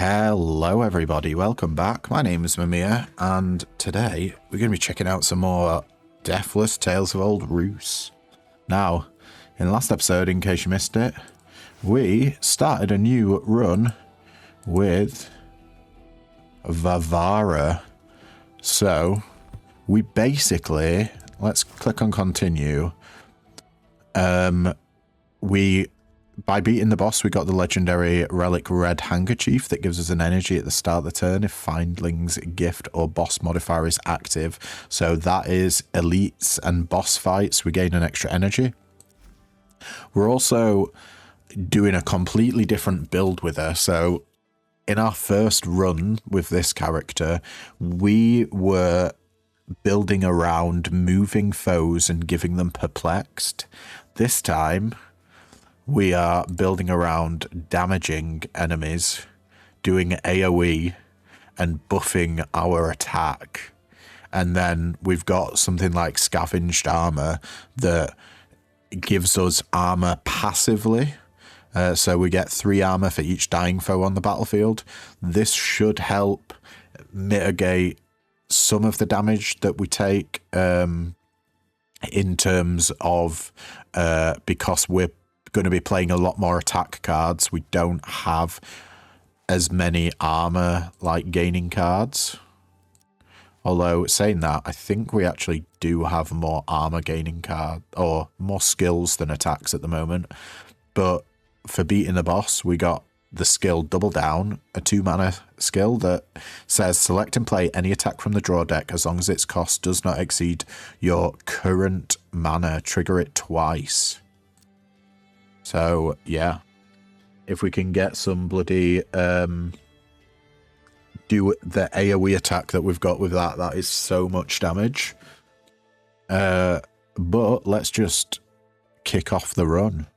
Hello everybody, welcome back. My name is Mamiya, and today we're going to be checking out some more Deathless Tales of Old Rus. Now, in the last episode, in case you missed it, we started a new run with Vivara. So, we basically, let's click on continue. By beating the boss, we got the legendary relic Red Handkerchief that gives us an energy at the start of the turn if Findling's gift or boss modifier is active. So that is elites and boss fights. We gain an extra energy. We're also doing a completely different build with her. So in our first run with this character, we were building around moving foes and giving them perplexed. This time, we are building around damaging enemies, doing AOE and buffing our attack. And then we've got something like scavenged armor that gives us armor passively. So we get 3 armor for each dying foe on the battlefield. This should help mitigate some of the damage that we take in terms of because we're going to be playing a lot more attack cards. We don't have as many armor like gaining cards. Although saying that, I think we actually do have more armor gaining card or more skills than attacks at the moment. But for beating the boss, we got the skill Double Down, a 2-mana skill that says select and play any attack from the draw deck as long as its cost does not exceed your current mana. Trigger it twice. So, yeah, if we can get some bloody, do the AoE attack that we've got with that, that is so much damage. But let's just kick off the run.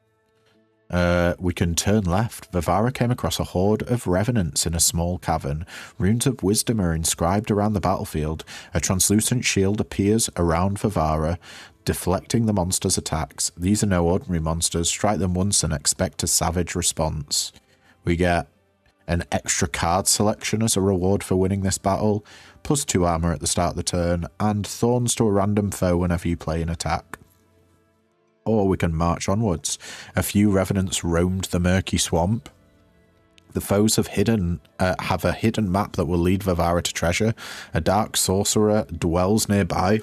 We can turn left. Vivara came across a horde of revenants in a small cavern. Runes of wisdom are inscribed around the battlefield. A translucent shield appears around Vivara, deflecting the monster's attacks. These are no ordinary monsters. Strike them once and expect a savage response. We get an extra card selection as a reward for winning this battle, plus 2 armor at the start of the turn, and thorns to a random foe whenever you play an attack. Or we can march onwards. A few revenants roamed the murky swamp. The foes have a hidden map that will lead Vivara to treasure. A dark sorcerer dwells nearby,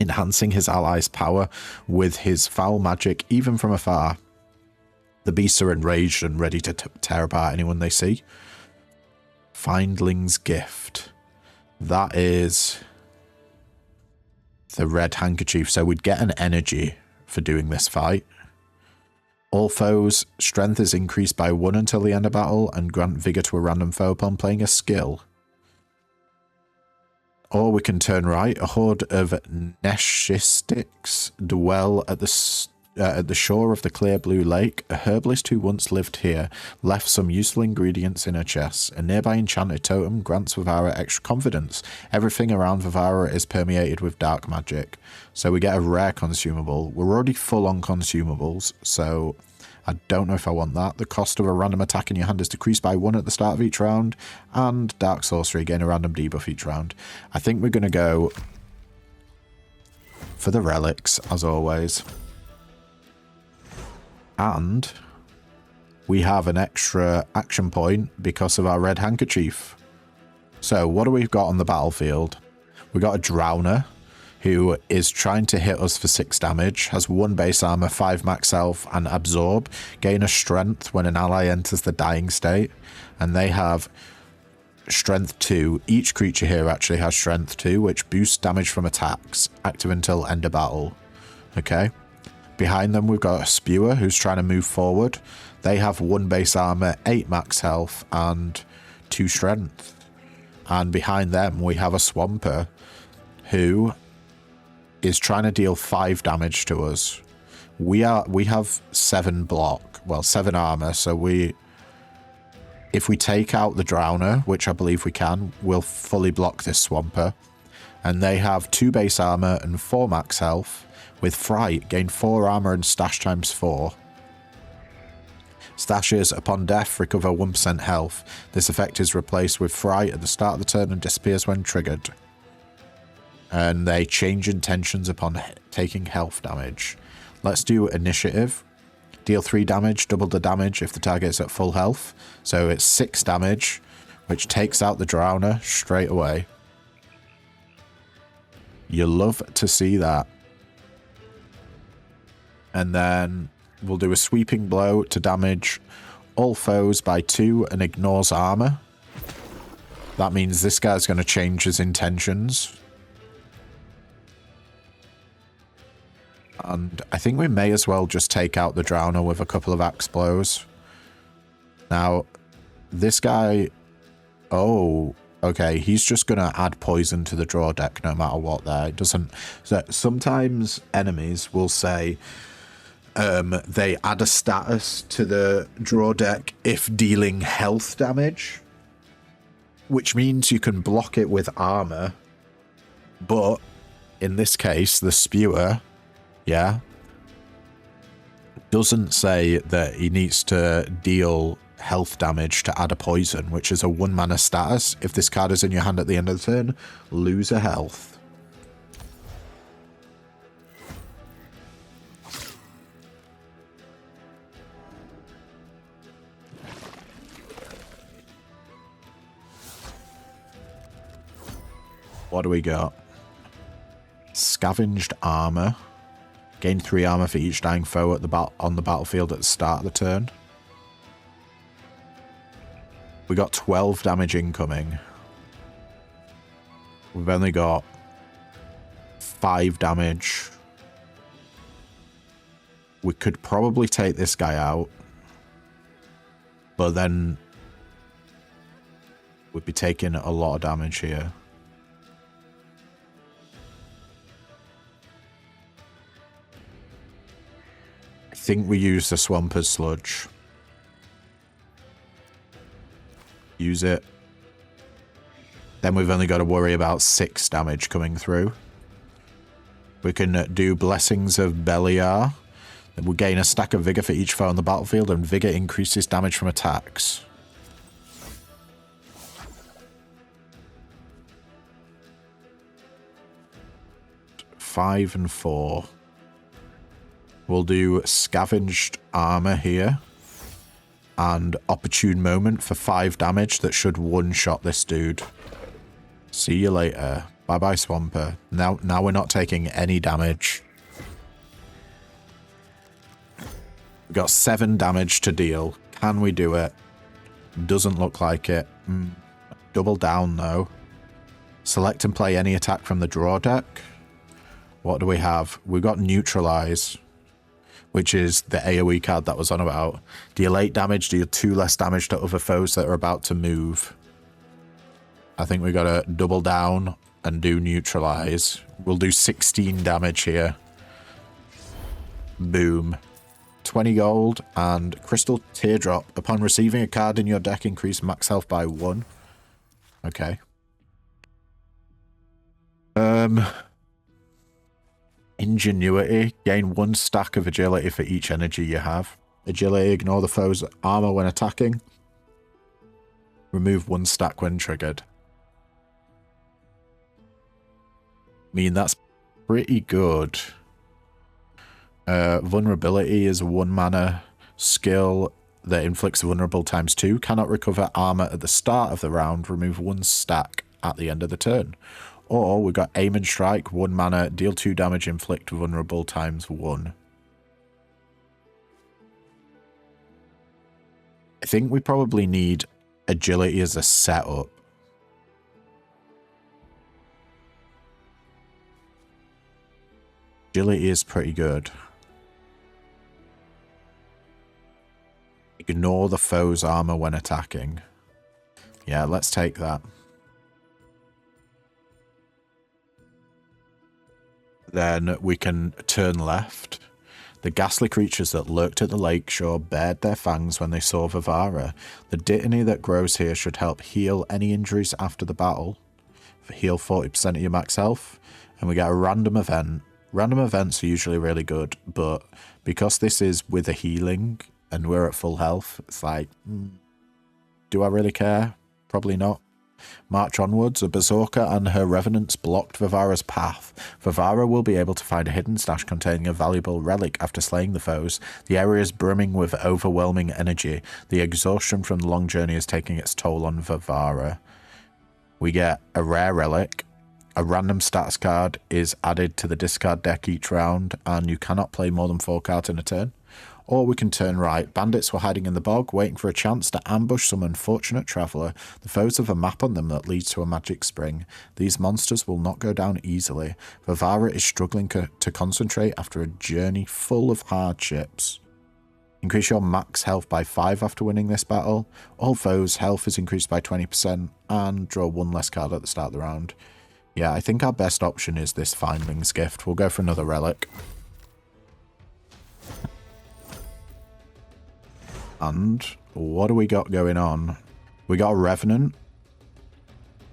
enhancing his allies' power with his foul magic even from afar. The beasts are enraged and ready to tear apart anyone they see. Findling's gift. That is the Red Handkerchief. So we'd get an energy for doing this fight. All foes' strength is increased by 1 until the end of battle and grant vigor to a random foe upon playing a skill. Or we can turn right. A horde of Neshistics dwell at the shore of the clear blue lake. A herbalist who once lived here left some useful ingredients in her chest. A nearby enchanted totem grants Vivara extra confidence. Everything around Vivara is permeated with dark magic. So we get a rare consumable. We're already full on consumables, so I don't know if I want that. The cost of a random attack in your hand is decreased by 1 at the start of each round, and Dark Sorcery, gain a random debuff each round. I think we're going to go for the relics, as always. And we have an extra action point because of our Red Handkerchief. So what do we got on the battlefield? We got a Drowner who is trying to hit us for 6 damage, has 1 base armor, 5 max health, and absorb. Gain a strength when an ally enters the dying state. And they have strength 2. Each creature here actually has strength 2, which boosts damage from attacks, active until end of battle. Okay. Behind them, we've got a Spewer who's trying to move forward. They have 1 base armor, 8 max health, and 2 strength. And behind them, we have a Swamper who is trying to deal 5 damage to us. We have 7 block, well, 7 armor, so if we take out the Drowner, which I believe we can, we'll fully block this Swamper. And they have 2 base armor and 4 max health. With Fright, gain 4 armor and stash times 4. Stashes, upon death, recover 1% health. This effect is replaced with Fright at the start of the turn and disappears when triggered. And they change intentions upon taking health damage. Let's do initiative. Deal 3 damage, double the damage if the target is at full health. So it's 6 damage, which takes out the Drowner straight away. You love to see that. And then we'll do a sweeping blow to damage all foes by 2 and ignores armor. That means this guy's going to change his intentions. And I think we may as well just take out the Drowner with a couple of axe blows. Now, this guy... Oh, okay. He's just going to add poison to the draw deck no matter what there. It doesn't... So sometimes enemies will say they add a status to the draw deck if dealing health damage, which means you can block it with armor. But in this case, the Spewer... Yeah, doesn't say that he needs to deal health damage to add a poison, which is a 1 mana status. If this card is in your hand at the end of the turn, lose a health. What do we got? Scavenged armor. Gain 3 armor for each dying foe at on the battlefield at the start of the turn. We got 12 damage incoming. We've only got 5 damage. We could probably take this guy out. But then we'd be taking a lot of damage here. I think we use the Swamper's Sludge. Use it. Then we've only got to worry about 6 damage coming through. We can do Blessings of Beliar. Then we'll gain a stack of Vigor for each foe on the battlefield, and Vigor increases damage from attacks. Five and 4. We'll do Scavenged Armor here. And Opportune Moment for 5 damage that should one-shot this dude. See you later. Bye-bye, Swamper. Now we're not taking any damage. We've got 7 damage to deal. Can we do it? Doesn't look like it. Double down, though. Select and play any attack from the draw deck. What do we have? We've got Neutralize, which is the AoE card that was on about. Deal 8 damage, deal 2 less damage to other foes that are about to move. I think we got to double down and do Neutralize. We'll do 16 damage here. Boom. 20 gold and Crystal Teardrop. Upon receiving a card in your deck, increase max health by 1. Okay. Ingenuity. Gain 1 stack of agility for each energy you have. Agility, ignore the foe's armor when attacking. Remove 1 stack when triggered. I mean, that's pretty good. Vulnerability is a 1 mana skill that inflicts vulnerable times 2. Cannot recover armor at the start of the round. Remove 1 stack at the end of the turn. Or we got Aim and Strike, 1 mana, deal 2 damage, inflict vulnerable times 1. I think we probably need Agility as a setup. Agility is pretty good. Ignore the foe's armor when attacking. Yeah, let's take that. Then we can turn left. The ghastly creatures that lurked at the lakeshore bared their fangs when they saw Vivara. The dittany that grows here should help heal any injuries after the battle. Heal 40% of your max health. And we get a random event. Random events are usually really good, but because this is with a healing, and we're at full health. It's like, do I really care? Probably not. March onwards, a berserker and her revenants blocked Vivara's path. Vivara will be able to find a hidden stash containing a valuable relic after slaying the foes. The area is brimming with overwhelming energy. The exhaustion from the long journey is taking its toll on Vivara. We get a rare relic. A random stats card is added to the discard deck each round, and you cannot play more than 4 cards in a turn. Or we can turn right. Bandits were hiding in the bog, waiting for a chance to ambush some unfortunate traveller. The foes have a map on them that leads to a magic spring. These monsters will not go down easily. Vivara is struggling to concentrate after a journey full of hardships. Increase your max health by 5 after winning this battle. All foes' health is increased by 20%, and draw 1 less card at the start of the round. Yeah, I think our best option is this Findling's Gift. We'll go for another relic. And what do we got going on? We got a Revenant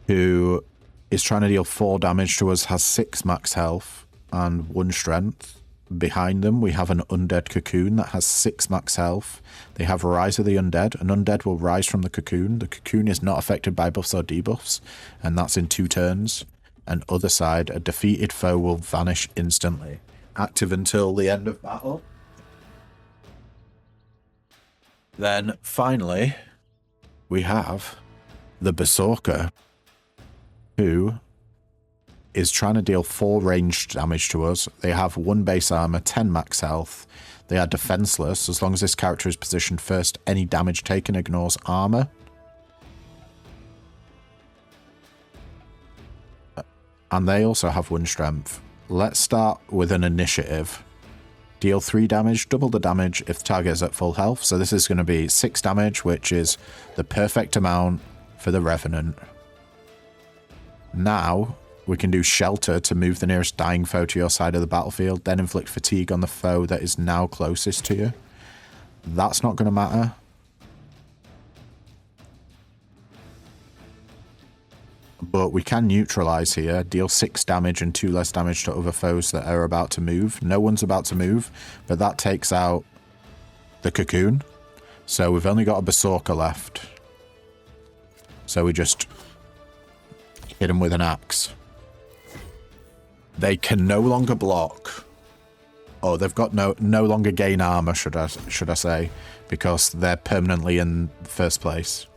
who is trying to deal 4 damage to us, has 6 max health and 1 strength. Behind them, we have an Undead Cocoon that has 6 max health. They have Rise of the Undead. An Undead will rise from the Cocoon. The Cocoon is not affected by buffs or debuffs, and that's in 2 turns. And other side, a defeated foe will vanish instantly. Active until the end of battle. Then, finally, we have the Berserker, who is trying to deal 4 ranged damage to us. They have 1 base armor, 10 max health. They are defenseless. As long as this character is positioned first, any damage taken ignores armor. And they also have 1 strength. Let's start with an initiative. Deal 3 damage, double the damage if the target is at full health. So this is going to be 6 damage, which is the perfect amount for the Revenant. Now, we can do Shelter to move the nearest dying foe to your side of the battlefield, then inflict fatigue on the foe that is now closest to you. That's not going to matter. But we can neutralize here, deal 6 damage and 2 less damage to other foes that are about to move. No one's about to move, but that takes out the Cocoon. So we've only got a Berserker left. So we just hit him with an axe. They can no longer block. Oh, they've got no longer gain armor, should I say, because they're permanently in first place.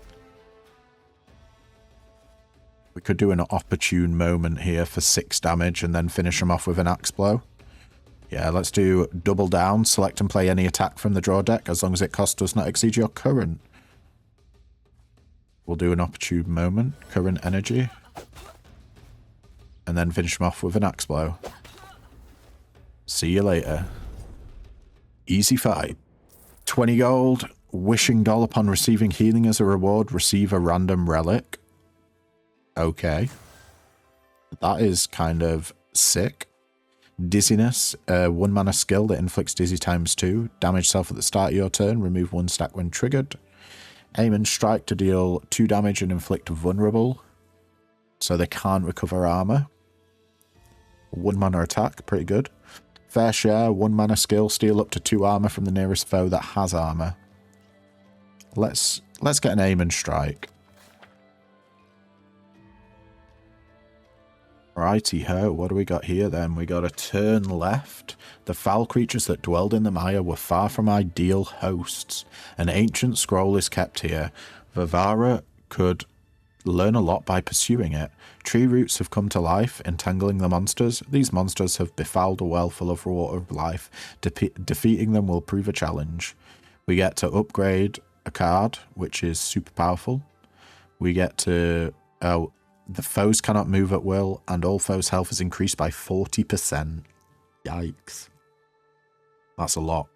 We could do an opportune moment here for 6 damage and then finish them off with an axe blow. Yeah, let's do double down. Select and play any attack from the draw deck as long as it cost does not exceed your current. We'll do an opportune moment, current energy. And then finish them off with an axe blow. See you later. Easy fight. 20 gold. Wishing doll upon receiving healing as a reward. Receive a random relic. Okay. That is kind of sick. Dizziness. 1 mana skill that inflicts dizzy times 2. Damage self at the start of your turn. Remove 1 stack when triggered. Aim and strike to deal 2 damage and inflict vulnerable. So they can't recover armor. 1 mana attack. Pretty good. Fair share. 1 mana skill. Steal up to 2 armor from the nearest foe that has armor. Let's get an aim and strike. Righty-ho, what do we got here then? We got a turn left. The foul creatures that dwelled in the mire were far from ideal hosts. An ancient scroll is kept here. Vivara could learn a lot by pursuing it. Tree roots have come to life, entangling the monsters. These monsters have befouled a well full of water of life. Defeating them will prove a challenge. We get to upgrade a card, which is super powerful. We get to... the foes cannot move at will, and all foes' health is increased by 40%. Yikes. That's a lot.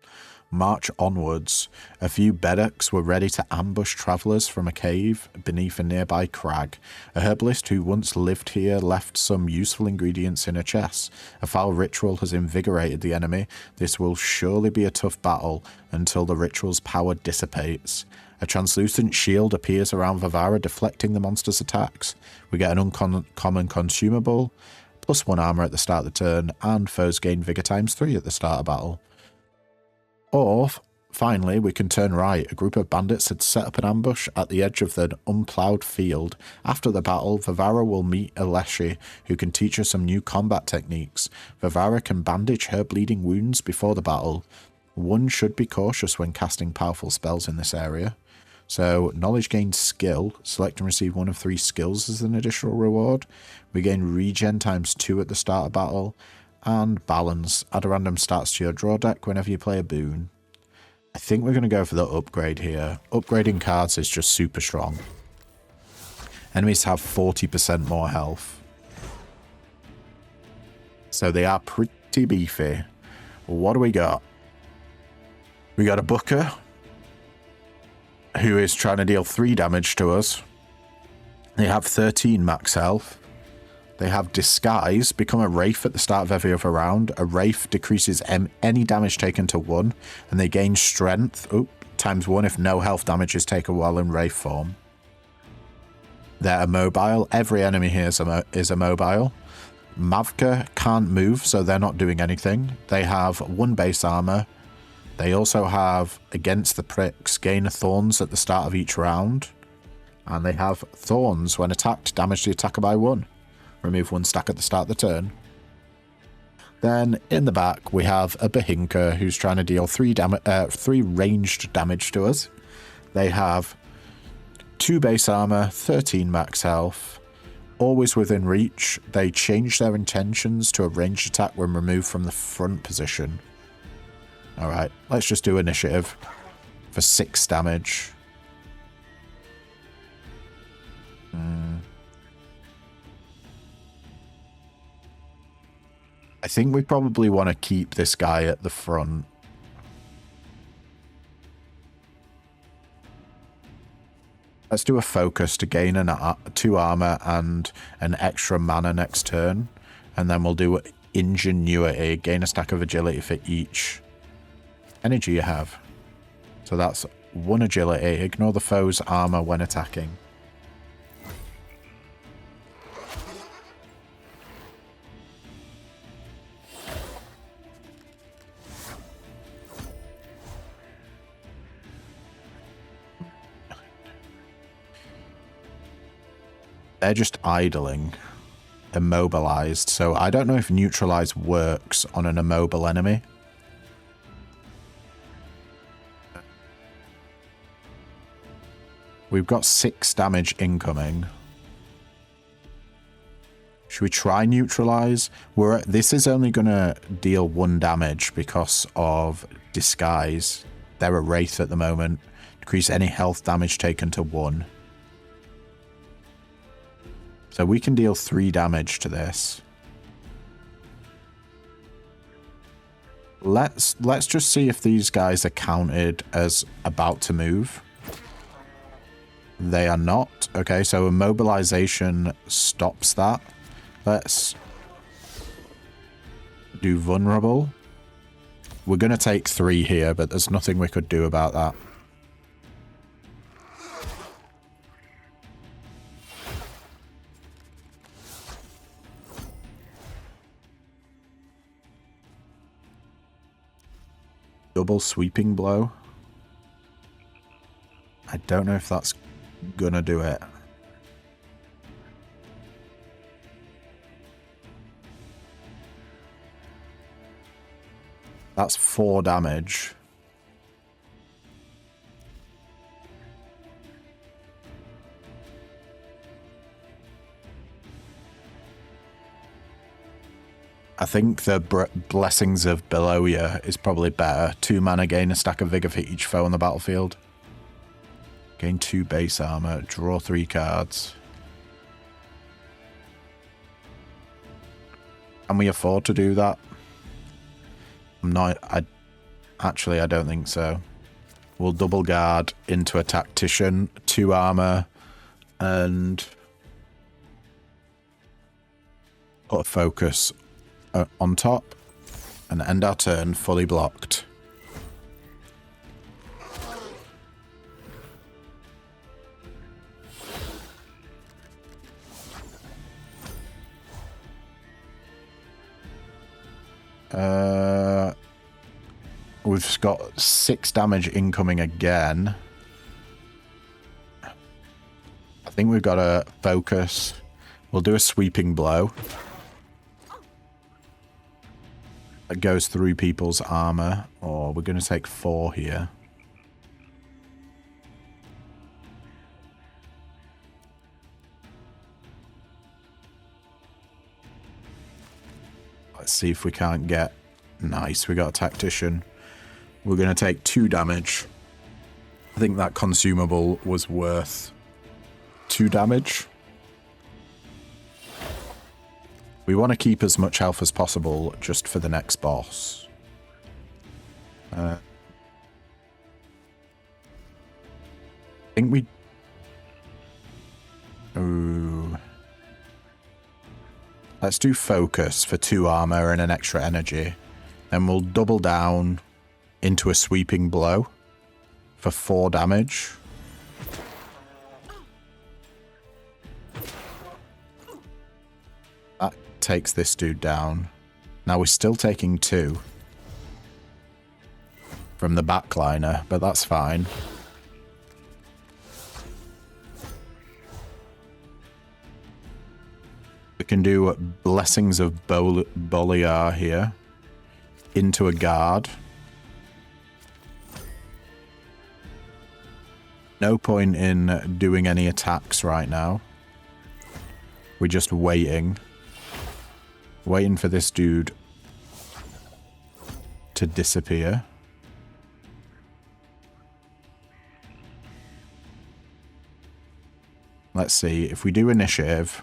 March onwards. A few Beddocks were ready to ambush travellers from a cave beneath a nearby crag. A herbalist who once lived here left some useful ingredients in a chest. A foul ritual has invigorated the enemy. This will surely be a tough battle until the ritual's power dissipates. A translucent shield appears around Vivara, deflecting the monster's attacks. We get an uncommon consumable, plus 1 armor at the start of the turn, and foes gain vigor times 3 at the start of battle. Or Finally, we can turn right. A group of bandits had set up an ambush at the edge of the unploughed field. After the battle, Vivara will meet Aleshi, who can teach her some new combat techniques. Vivara can bandage her bleeding wounds before the battle. One should be cautious when casting powerful spells in this area. So, knowledge gained skill. Select and receive one of 3 skills as an additional reward. We gain regen ×2 at the start of battle. And balance. Add a random stats to your draw deck whenever you play a boon. I think we're going to go for the upgrade here. Upgrading cards is just super strong. Enemies have 40% more health. So they are pretty beefy. What do we got? We got a Booker, who is trying to deal 3 damage to us. They have 13 max health. They have Disguise, become a Wraith at the start of every other round. A Wraith decreases any damage taken to 1, and they gain Strength ×1 if no health damage is taken while in Wraith form. They're immobile. Every enemy here is immobile. Mavka can't move, so they're not doing anything. They have 1 base armor. They also have, against the pricks, gain Thorns at the start of each round. And they have Thorns. When attacked, damage the attacker by 1. Remove 1 stack at the start of the turn. Then, in the back, we have a Bahinka who's trying to deal 3 ranged damage to us. They have 2 base armor, 13 max health, always within reach. They change their intentions to a ranged attack when removed from the front position. Alright, let's just do initiative for 6 damage. I think we probably want to keep this guy at the front. Let's do a focus to gain 2 armor and an extra mana next turn. And then we'll do Ingenuity, gain a stack of agility for each energy you have. So that's 1 agility. Ignore the foe's armor when attacking. They're just idling, immobilized, so I don't know if neutralize works on an immobile enemy. We've got 6 damage incoming. Should we try neutralize? This is only going to deal 1 damage because of Disguise. They're a Wraith at the moment. Decrease any health damage taken to 1. So we can deal 3 damage to this. Let's just see if these guys are counted as about to move. They are not. Okay, so immobilization stops that. Let's do vulnerable. We're going to take 3 here, but there's nothing we could do about that. Double sweeping blow. I don't know if that's gonna do it. That's 4 damage. I think the Blessings of Beloya is probably better. 2 mana, gain a stack of vigor for each foe on the battlefield. Gain 2 base armor, draw 3 cards. Can we afford to do that? Actually, I don't think so. We'll double guard into a tactician, 2 armor, and put a focus on top, and end our turn fully blocked. we've got 6 damage incoming again. I think we've got to focus. We'll do a sweeping blow. That goes through people's armor. Or we're going to take 4 here. Let's see if we can't get... Nice, we got a tactician. We're going to take 2 damage. I think that consumable was worth 2 damage. We want to keep as much health as possible just for the next boss. I think we... Ooh. Let's do focus for 2 armor and an extra energy. Then we'll double down into a sweeping blow for 4 damage. That takes this dude down. Now we're still taking 2 from the backliner, but that's fine. We can do Blessings of Boliar here into a guard. No point in doing any attacks right now. We're just waiting. Waiting for this dude to disappear. Let's see, if we do initiative,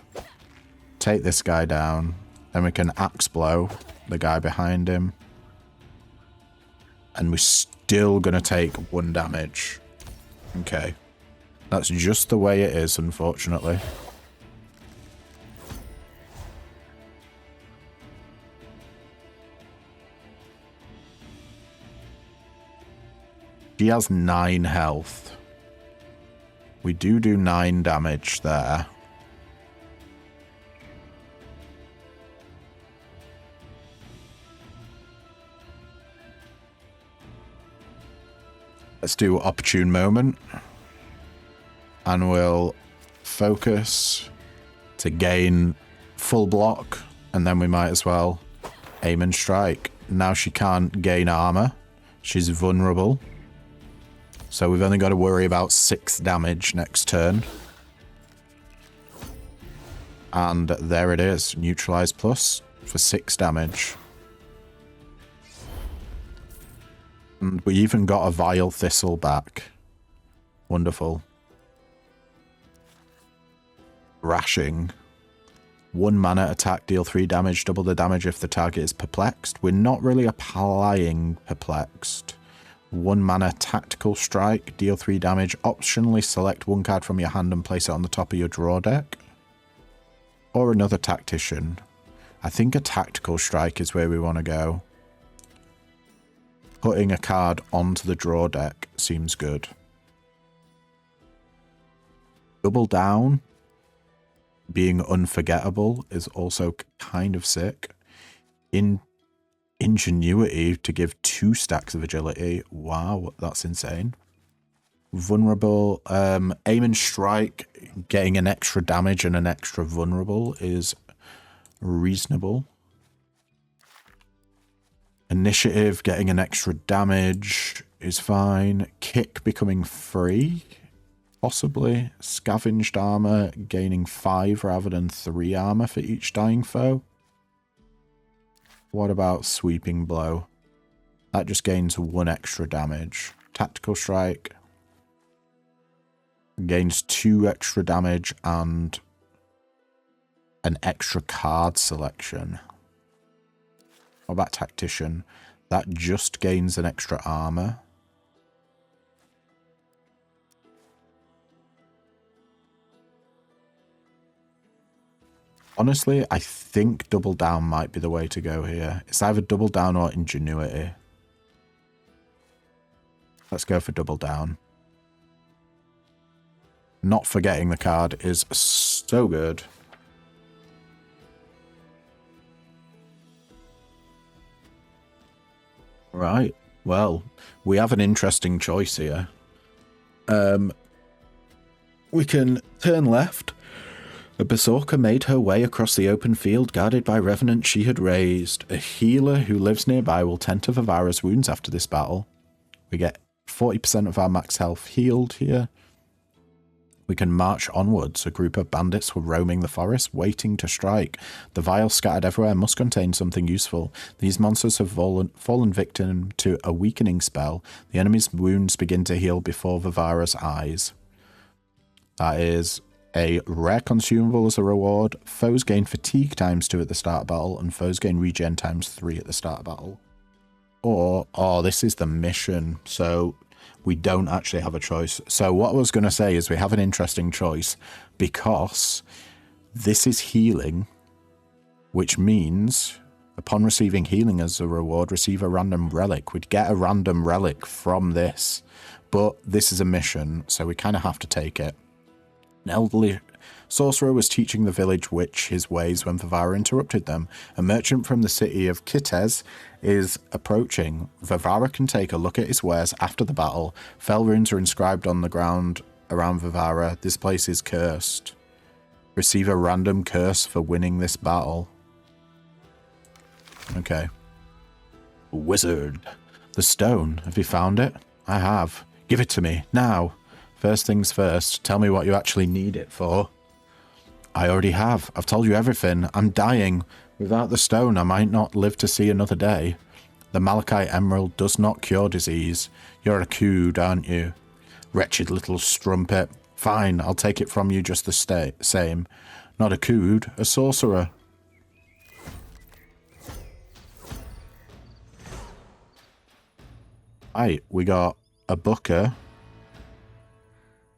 take this guy down, then we can axe blow the guy behind him. And we're still going to take 1 damage. Okay. That's just the way it is, unfortunately. She has 9 health. We do 9 damage there. Let's do Opportune Moment. And we'll focus to gain full block. And then we might as well aim and strike. Now she can't gain armor. She's vulnerable. So we've only got to worry about 6 damage next turn. And there it is. Neutralize plus for 6 damage. And we even got a Vile Thistle back. Wonderful. Rashing. 1 mana attack, deal 3 damage, double the damage if the target is perplexed. We're not really applying perplexed. 1 mana tactical strike, deal 3 damage. Optionally select 1 card from your hand and place it on the top of your draw deck. Or another tactician. I think a tactical strike is where we want to go. Putting a card onto the draw deck seems good. Double down, being unforgettable, is also kind of sick. Ingenuity to give 2 stacks of agility. Wow, that's insane. Vulnerable, aim and strike, getting an extra damage and an extra vulnerable is reasonable. Initiative, getting an extra damage is fine. Kick becoming free, possibly. Scavenged armor, gaining 5 rather than 3 armor for each dying foe. What about sweeping blow? That just gains 1 extra damage. Tactical strike gains 2 extra damage and an extra card selection. What about tactician? That just gains an extra armor. Honestly, I think double down might be the way to go here. It's either double down or ingenuity. Let's go for double down. Not forgetting the card is so good. Right. Well, we have an interesting choice here. We can turn left. A berserker made her way across the open field, guarded by revenants she had raised. A healer who lives nearby will tend to Vivara's wounds after this battle. We get 40% of our max health healed here. We can march onwards. A group of bandits were roaming the forest, waiting to strike. The vials scattered everywhere must contain something useful. These monsters have fallen victim to a weakening spell. The enemy's wounds begin to heal before Vivara's eyes. That is a rare consumable as a reward. Foes gain fatigue ×2 at the start of battle, and foes gain regen ×3 at the start of battle. Or, oh, this is the mission, so we don't actually have a choice. So what I was going to say is we have an interesting choice, because this is healing, which means upon receiving healing as a reward, receive a random relic. We'd get a random relic from this, but this is a mission, so we kind of have to take it. An elderly sorcerer was teaching the village witch his ways when Vivara interrupted them. A merchant from the city of Kitez is approaching. Vivara can take a look at his wares after the battle. Fell runes are inscribed on the ground around Vivara. This place is cursed. Receive a random curse for winning this battle. Okay. Wizard. The stone. Have you found it? I have. Give it to me. Now. First things first, tell me what you actually need it for. I already have. I've told you everything. I'm dying. Without the stone, I might not live to see another day. The Malachite Emerald does not cure disease. You're a cood, aren't you? Wretched little strumpet. Fine, I'll take it from you just the same. Not a cood, a sorcerer. Right, we got a booker.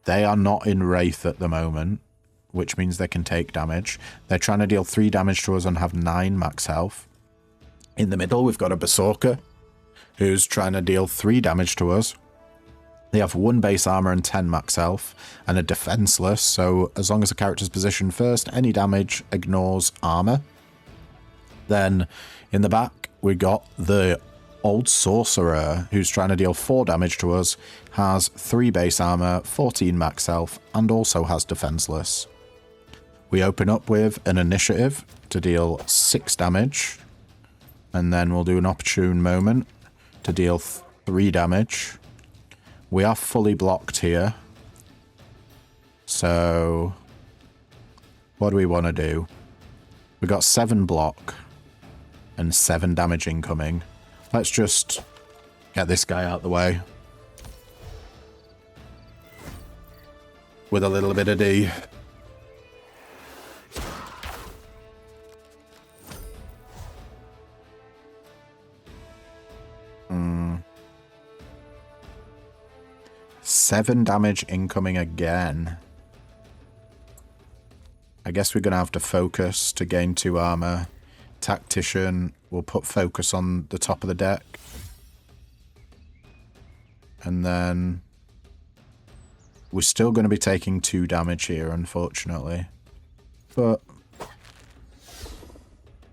They are not in Wraith at the moment, which means they can take damage. They're trying to deal 3 damage to us and have 9 max health. In the middle, we've got a Berserker, who's trying to deal 3 damage to us. They have 1 base armor and 10 max health, and a Defenseless, so as long as the character's positioned first, any damage ignores armor. Then, in the back, we got the Old Sorcerer, who's trying to deal 4 damage to us, has 3 base armor, 14 max health, and also has Defenseless. We open up with an initiative to deal 6 damage, and then we'll do an opportune moment to deal 3 damage. We are fully blocked here, so what do we want to do? We got 7 block and 7 damage incoming. Let's just get this guy out the way. With a little bit of D. Seven damage incoming again. I guess we're going to have to focus to gain 2 armor. Tactician will put focus on the top of the deck. And then we're still going to be taking 2 damage here, unfortunately. But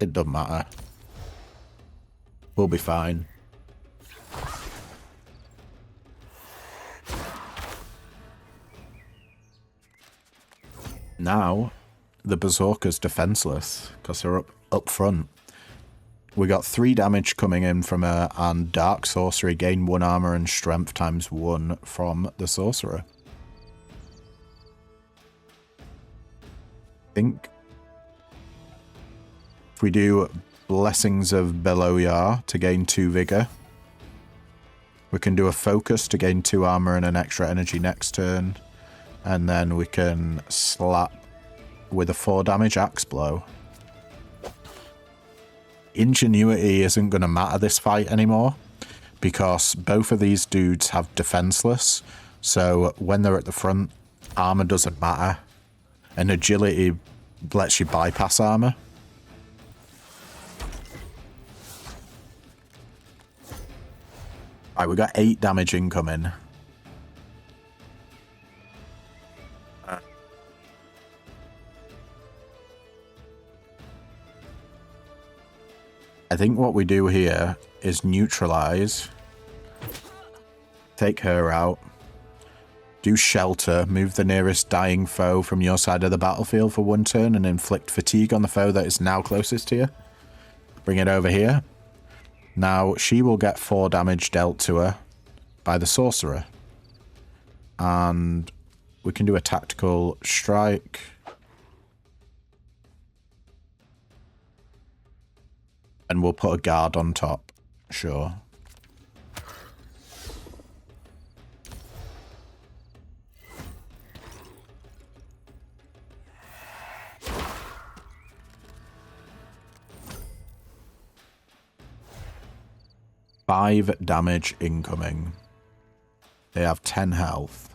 it doesn't matter. We'll be fine. Now, the Berserker's defenseless, because they're up front. We got 3 damage coming in from her, and Dark Sorcery, gain 1 armor and strength ×1 from the Sorcerer. I think if we do Blessings of Belsovet to gain 2 vigor, we can do a focus to gain 2 armor and an extra energy next turn, and then we can slap with a 4 damage axe blow. Ingenuity isn't going to matter this fight anymore, because both of these dudes have defenseless, so when they're at the front, armor doesn't matter, and agility lets you bypass armor. Right, we got 8 damage incoming. I think what we do here is neutralize, take her out. Do shelter. Move the nearest dying foe from your side of the battlefield for 1 turn and inflict fatigue on the foe that is now closest to you. Bring it over here. Now, she will get 4 damage dealt to her by the sorcerer. And we can do a tactical strike. And we'll put a guard on top. Sure. Five damage incoming. They have 10 health.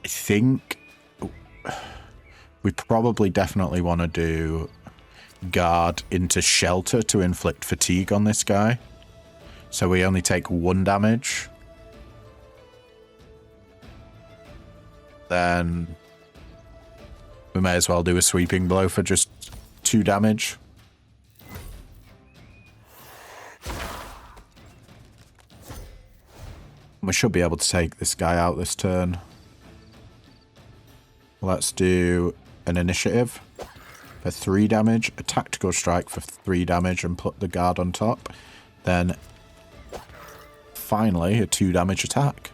I think we probably definitely want to do guard into shelter to inflict fatigue on this guy. So we only take 1 damage. Then we may as well do a sweeping blow for just 2 damage. We should be able to take this guy out this turn. Let's do an initiative for 3 damage, a tactical strike for 3 damage, and put the guard on top. Then finally a 2 damage attack.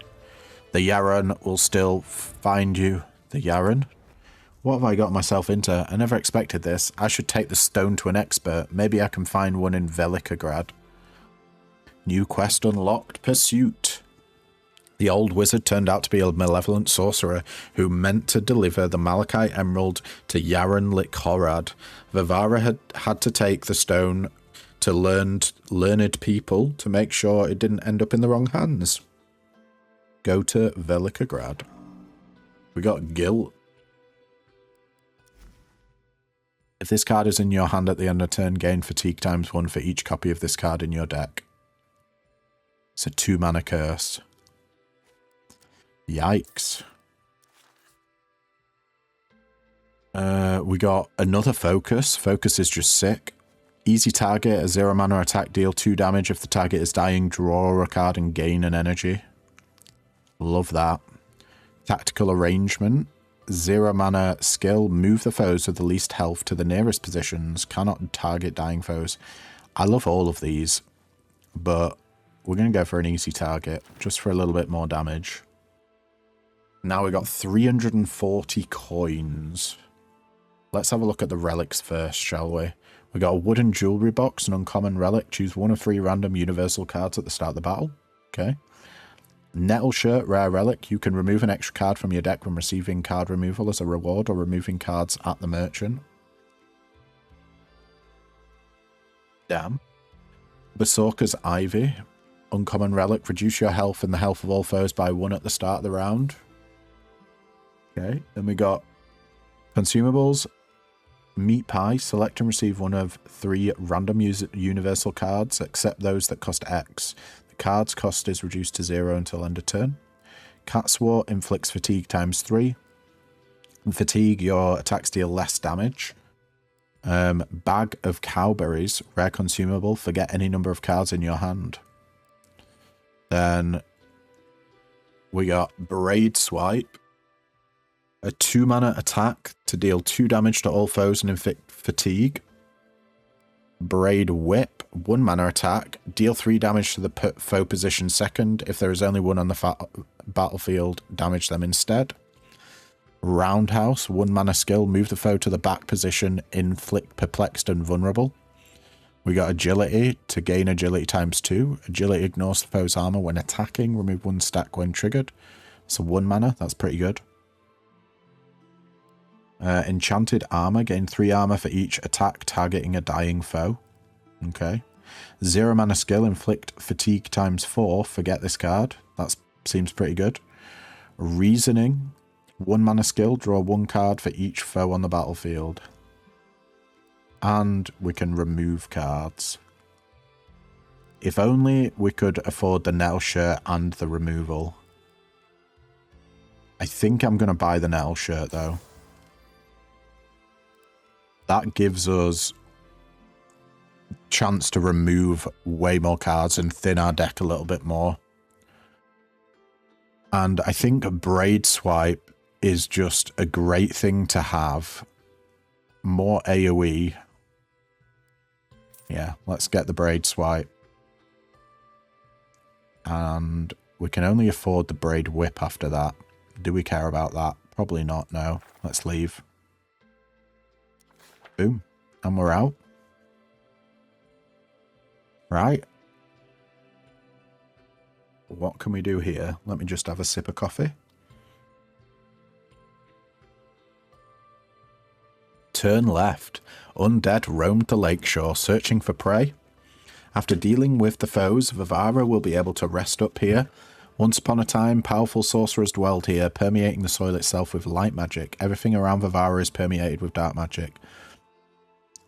The Yaron will still find you. The Yaron? What have I got myself into? I never expected this. I should take the stone to an expert. Maybe I can find one in Velikagrad. New quest unlocked. Pursuit. The old wizard turned out to be a malevolent sorcerer who meant to deliver the Malachite Emerald to Yaron Likhorad. Vivara had to take the stone to learned people to make sure it didn't end up in the wrong hands. Go to Velikagrad. We got guilt. If this card is in your hand at the end of turn, gain fatigue ×1 for each copy of this card in your deck. It's a 2-mana curse. Yikes. We got another focus. Focus is just sick. Easy target, a 0-mana attack, deal 2 damage. If the target is dying, draw a card and gain an energy. Love that. Tactical arrangement. 0-mana skill. Move the foes with the least health to the nearest positions. Cannot target dying foes. I love all of these, but we're going to go for an easy target, just for a little bit more damage. Now we got 340 coins. Let's have a look at the relics first, shall we? We got a wooden jewelry box, an uncommon relic. Choose 1 of 3 random universal cards at the start of the battle. Okay. Nettle shirt, rare relic. You can remove an extra card from your deck when receiving card removal as a reward or removing cards at the merchant. Damn. Berserker's Ivy. Uncommon relic. Reduce your health and the health of all foes by 1 at the start of the round. Okay. Then we got consumables. Meat pie. Select and receive 1 of 3 random universal cards, except those that cost X. Card's cost is reduced to 0 until end of turn. Catswort inflicts fatigue ×3. In fatigue, your attacks deal less damage. Bag of cowberries, rare consumable. Forget any number of cards in your hand. Then we got Braid Swipe. A 2-mana attack to deal 2 damage to all foes and inflict fatigue. Braid Whip, 1-mana attack, deal 3 damage to the foe position second. If there is only 1 on the battlefield, damage them instead. Roundhouse, 1-mana skill, move the foe to the back position, inflict perplexed and vulnerable. We got Agility to gain agility ×2. Agility ignores the foe's armor when attacking, remove 1 stack when triggered. So 1-mana, that's pretty good. Enchanted Armor, gain 3 armor for each attack targeting a dying foe. Okay. 0-mana skill, inflict fatigue ×4. Forget this card. That seems pretty good. Reasoning, 1-mana skill, draw 1 card for each foe on the battlefield. And we can remove cards. If only we could afford the nettle shirt and the removal. I think I'm going to buy the Nettle shirt, though. That gives us chance to remove way more cards and thin our deck a little bit more. And I think a Braid Swipe is just a great thing to have. More AOE. Yeah, let's get the Braid Swipe. And we can only afford the Braid Whip after that. Do we care about that? Probably not, no. Let's leave. Boom. And we're out. Right. What can we do here? Let me just have a sip of coffee. Turn left. Undead roamed the lakeshore, searching for prey. After dealing with the foes, Vivara will be able to rest up here. Once upon a time, powerful sorcerers dwelled here, permeating the soil itself with light magic. Everything around Vivara is permeated with dark magic.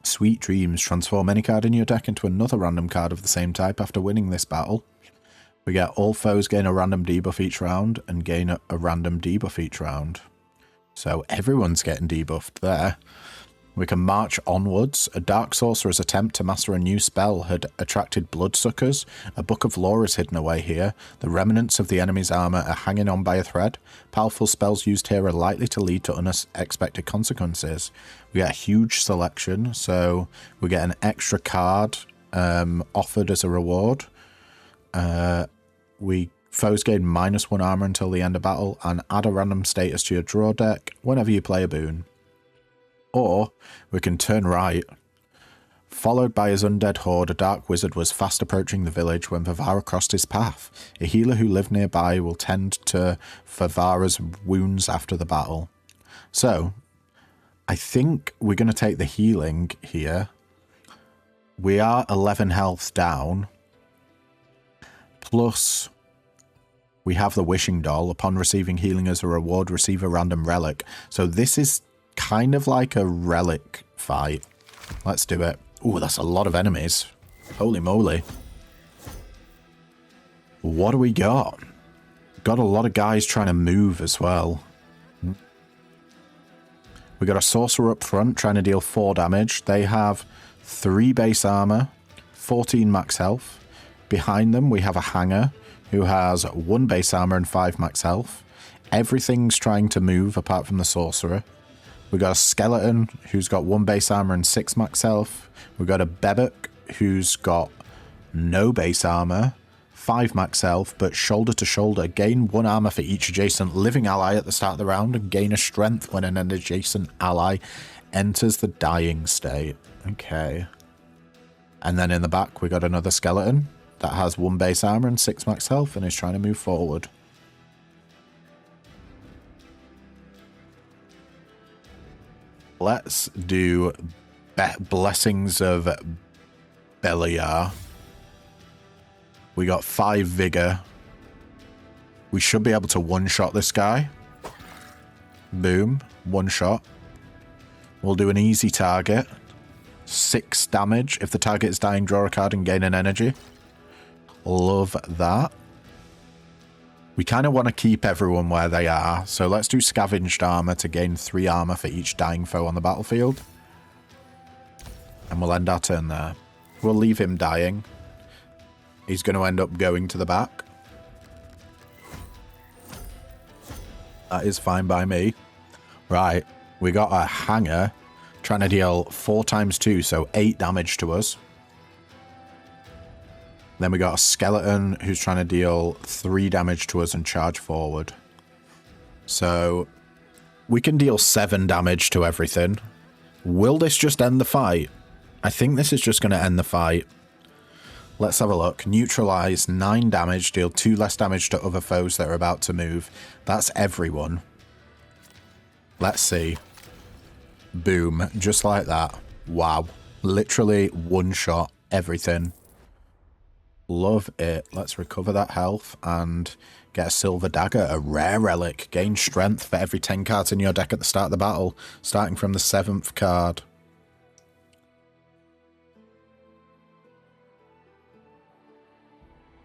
Sweet dreams. Transform any card in your deck into another random card of the same type after winning this battle. We get all foes gain a random debuff each round and gain a random debuff each round. So everyone's getting debuffed there. We can march onwards. A dark sorcerer's attempt to master a new spell had attracted bloodsuckers. A book of lore is hidden away here. The remnants of the enemy's armor are hanging on by a thread. Powerful spells used here are likely to lead to unexpected consequences. We get a huge selection, so we get an extra card offered as a reward. Foes gain -1 armor until the end of battle and add a random status to your draw deck whenever you play a boon. Or we can turn right. Followed by his undead horde, a dark wizard was fast approaching the village when Vivara crossed his path. A healer who lived nearby will tend to Vivara's wounds after the battle. So, I think we're going to take the healing here. We are 11 health down. Plus, we have the wishing doll. Upon receiving healing as a reward, receive a random relic. So this is kind of like a relic fight. Let's do it. Ooh, that's a lot of enemies. Holy moly. What do we got? Got a lot of guys trying to move as well. We got a sorcerer up front trying to deal 4 damage. They have 3 base armor, 14 max health. Behind them, we have a hanger who has 1 base armor and 5 max health. Everything's trying to move apart from the sorcerer. We got a skeleton who's got 1 base armor and 6 max health. We got a Bebek who's got no base armor, 5 max health, but shoulder to shoulder. Gain 1 armor for each adjacent living ally at the start of the round and gain a strength when an adjacent ally enters the dying state. Okay. And then in the back, we got another skeleton that has 1 base armor and 6 max health and is trying to move forward. Let's do Blessings of Beliar. We got 5 vigor. We should be able to one-shot this guy. Boom. 1 shot. We'll do an easy target. 6 damage. If the target is dying, draw a card and gain an energy. Love that. We kind of want to keep everyone where they are, so let's do Scavenged Armor to gain 3 armor for each dying foe on the battlefield. And we'll end our turn there. We'll leave him dying. He's going to end up going to the back. That is fine by me. Right, we got a hanger trying to deal 4 times 2, so 8 damage to us. Then we got a skeleton who's trying to deal 3 damage to us and charge forward. So we can deal 7 damage to everything. Will this just end the fight? I think this is just going to end the fight. Let's have a look. Neutralize 9 damage, deal 2 less damage to other foes that are about to move. That's everyone. Let's see. Boom. Just like that. Wow. Literally one shot. Everything. Love it. Let's recover that health and get a silver dagger, a rare relic. Gain strength for every 10 cards in your deck at the start of the battle, starting from the 7th card.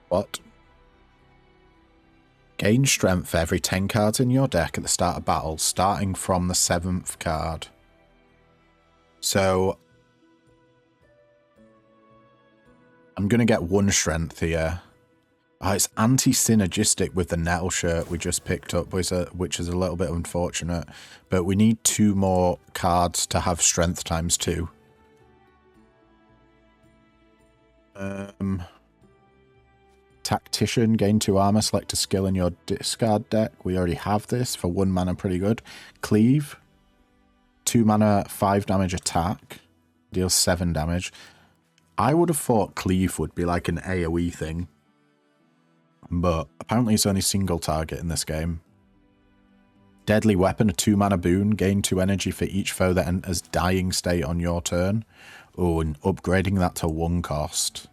What? Gain strength for every 10 cards in your deck at the start of battle, starting from the 7th card. So I'm going to get 1 strength here. Oh, it's anti-synergistic with the nettle shirt we just picked up, which is a little bit unfortunate. But we need 2 more cards to have strength times 2. Tactician, gain 2 armor, select a skill in your discard deck. We already have this for 1 mana, pretty good. Cleave, 2 mana, 5 damage attack, deals 7 damage. I would have thought Cleave would be like an AOE thing, but apparently it's only single target in this game. Deadly Weapon, a 2 mana boon, gain 2 energy for each foe that enters dying state on your turn. Oh, and upgrading that to 1 cost.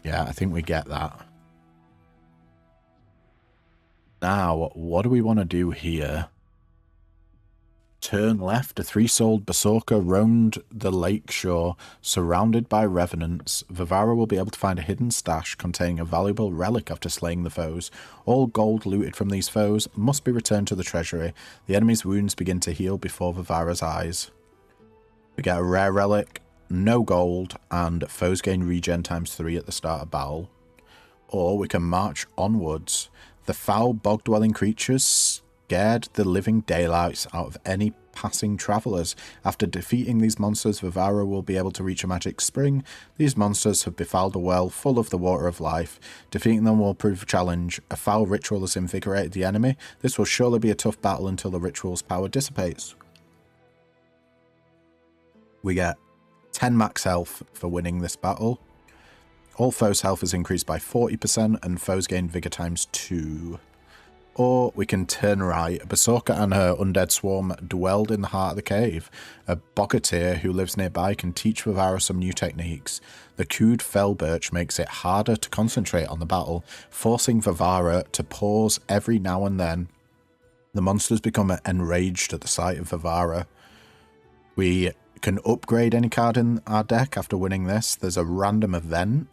Yeah, I think we get that. Now, what do we want to do here? Turn left, a 3-souled Berserker roamed the lakeshore, surrounded by revenants. Vivara will be able to find a hidden stash containing a valuable relic after slaying the foes. All gold looted from these foes must be returned to the treasury. The enemy's wounds begin to heal before Vivara's eyes. We get a rare relic, no gold, and foes gain regen times 3 at the start of battle. Or we can march onwards. The foul bog-dwelling creatures scared the living daylights out of any passing travellers. After defeating these monsters, Vivara will be able to reach a magic spring. These monsters have befouled a well full of the water of life. Defeating them will prove a challenge. A foul ritual has invigorated the enemy. This will surely be a tough battle until the ritual's power dissipates. We get 10 max health for winning this battle. All foes' health is increased by 40% and foes gain vigor times 2. Or we can turn right. A Berserker and her undead swarm dwelled in the heart of the cave. A Bogatyr who lives nearby can teach Vivara some new techniques. The cooed fell birch makes it harder to concentrate on the battle, forcing Vivara to pause every now and then. The monsters become enraged at the sight of Vivara. We can upgrade any card in our deck after winning this. There's a random event.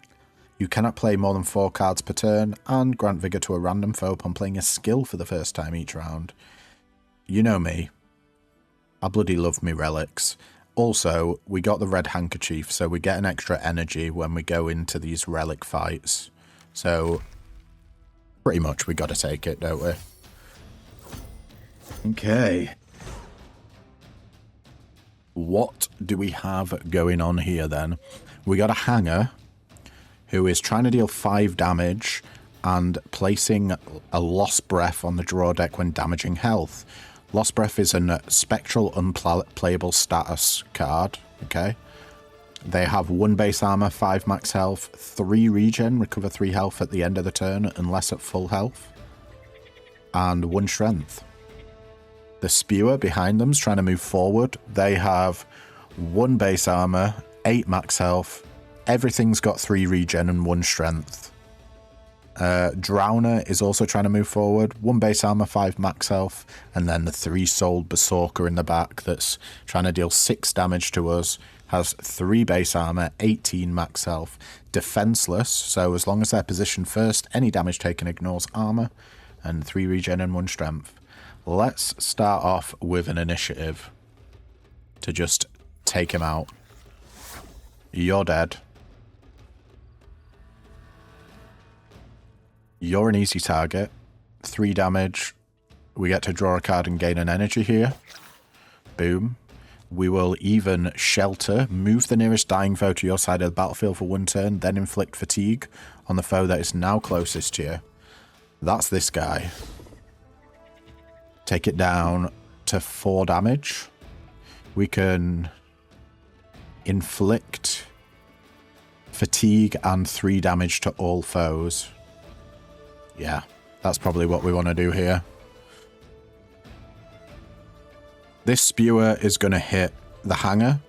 You cannot play more than 4 cards per turn, and grant vigor to a random foe upon playing a skill for the first time each round. You know me. I bloody love me relics. Also, we got the red handkerchief, so we get an extra energy when we go into these relic fights. So, pretty much we got to take it, don't we? Okay. What do we have going on here then? We got a hanger who is trying to deal 5 damage and placing a Lost Breath on the draw deck when damaging health. Lost Breath is a spectral unplayable status card, okay? They have 1 base armor, 5 max health, 3 regen, recover 3 health at the end of the turn unless at full health, and 1 strength. The Spewer behind them is trying to move forward. They have 1 base armor, 8 max health, everything's got 3 regen and 1 strength. Drowner is also trying to move forward. 1 base armor, 5 max health, and then the 3-souled Berserker in the back that's trying to deal 6 damage to us. Has 3 base armor, 18 max health. Defenseless, so as long as they're positioned first, any damage taken ignores armor, and 3 regen and 1 strength. Let's start off with an initiative to just take him out. You're dead. You're an easy target. 3 damage. We get to draw a card and gain an energy here. Boom. We will even shelter, move the nearest dying foe to your side of the battlefield for 1 turn, then inflict fatigue on the foe that is now closest to you. That's this guy. Take it down to 4 damage. We can inflict fatigue and 3 damage to all foes. Yeah, that's probably what we want to do here. This Spewer is going to hit the hanger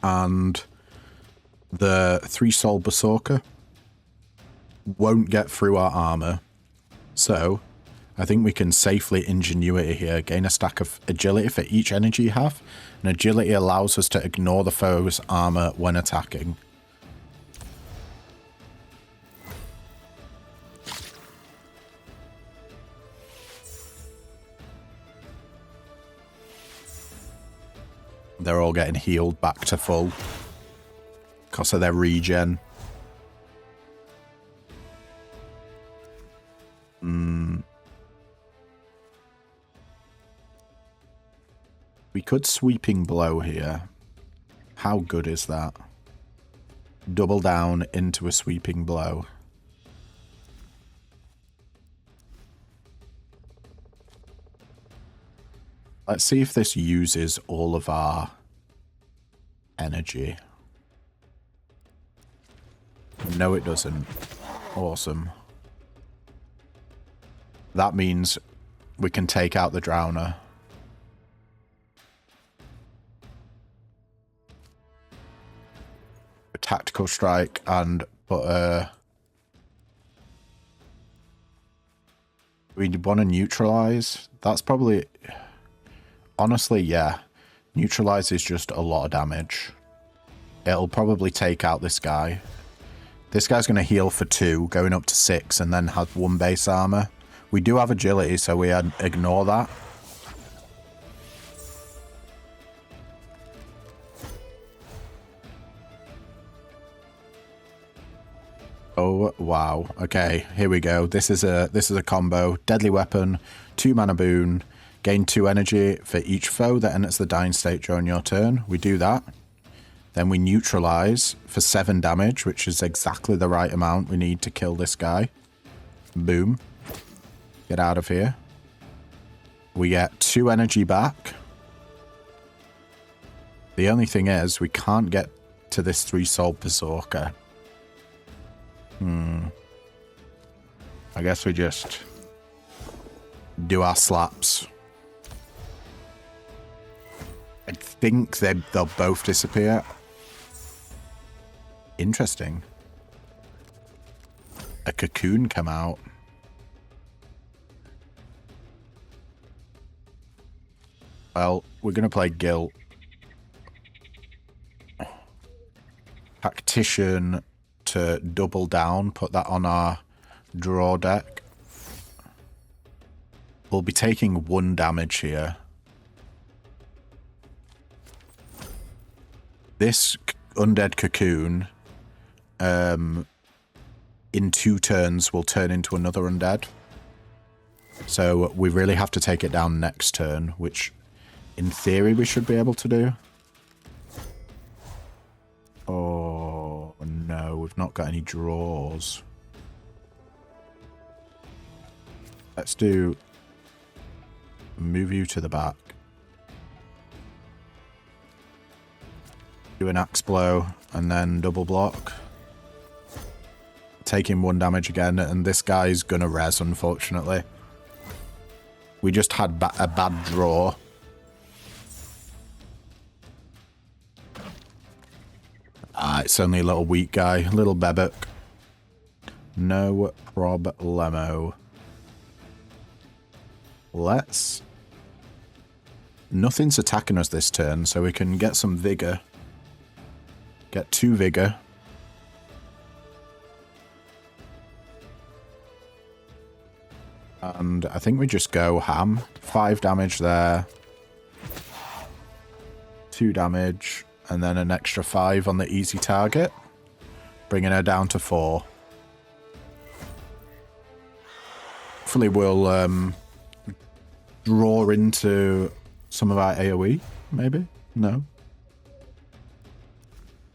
and the 3-souled Berserker won't get through our armor. So I think we can safely ingenuity here, gain a stack of agility for each energy you have, and agility allows us to ignore the foe's armor when attacking. they're all getting healed back to full because of their regen. We could sweeping blow here. How good is that? Double down into a sweeping blow. Let's see if this uses all of our energy. No, it doesn't. Awesome. That means we can take out the Drowner. A tactical strike and put a... We want to neutralize. That's probably... Honestly, yeah. Neutralize is just a lot of damage. It'll probably take out this guy. This guy's going to heal for 2, going up to 6, and then have 1 base armor. We do have agility, so we ignore that. Oh, wow. Okay, here we go. This is a combo. Deadly weapon, 2 mana boon, gain 2 energy for each foe that enters the dying state during your turn. We do that. Then we neutralize for 7 damage, which is exactly the right amount we need to kill this guy. Boom. Get out of here. We get 2 energy back. The only thing is, we can't get to this 3-soul berserker. I guess we just do our slaps. I think they'll both disappear. Interesting. A cocoon come out. Well, we're going to play Guilt. Tactician to double down. Put that on our draw deck. We'll be taking 1 damage here. This undead cocoon, in 2 turns, will turn into another undead. So we really have to take it down next turn, which in theory we should be able to do. Oh no, we've not got any draws. Let's do... Move you to the back. Do an axe blow and then double block. Taking 1 damage again, and this guy's gonna res, unfortunately. We just had a bad draw. It's only a little weak guy, a little bebek. No problemo. Let's... Nothing's attacking us this turn, so we can get some vigor. Get 2 vigor. And I think we just go ham. 5 damage there. 2 damage. And then an extra 5 on the easy target. Bringing her down to 4. Hopefully we'll draw into some of our AOE, maybe? No.